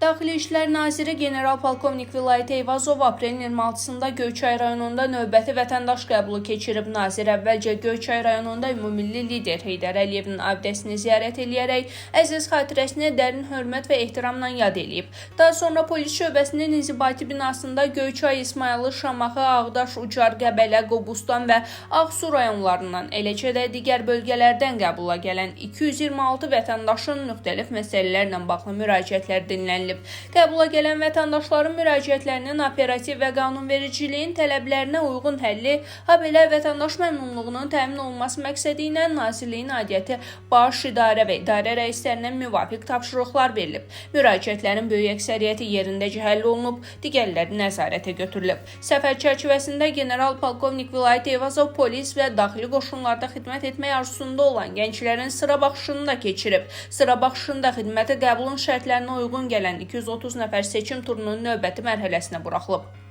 Daxili İşlər Naziri General-Polkovnik Vilayət Eyvazov aprelin 26-sında Göyçay rayonunda növbəti vətəndaş qəbulu keçirib. Nazir əvvəlcə Göyçay rayonunda ümummilli lider Heydər Əliyevin abidəsini ziyarət edərək əziz xatirəsini dərin hörmət və ehtiramla yad eləyib. Daha sonra polis şöbəsinin inzibati binasında Göyçay, İsmayılı, Şamaxı, Ağdaş, Ucar, Qəbələ, Qobustan və Ağsu rayonlarından, eləcə də digər bölgələrdən qəbula gələn 226 vətəndaşın müxtəlif məsələlərlə bağlı müraciətlər dinlənilib. Qəbula gələn vətəndaşların müraciətlərinin operativ və qanunvericiliyin tələblərinə uyğun həlli, habelə vətəndaş məmnunluğunun təmin olunması məqsədi ilə Nazirliyin aidiyyəti baş idarə və idarə rəislərindən müvafiq tapşırıqlar verilib. Müraciətlərin böyük əksəriyyəti yerindəcə həll olunub, digərləri nəzarətə götürülüb. Səfər çərçivəsində General-Polkovnik Vilayət Eyvazov polis və daxili qoşunlarda xidmət etmək arzusunda olan gənclərin sıra baxışını da keçirib. Sıra baxışında xidmətə qəbulun şərtlərinə uyğun gələn 230 nəfər seçim turunun növbəti mərhələsinə buraxılıb.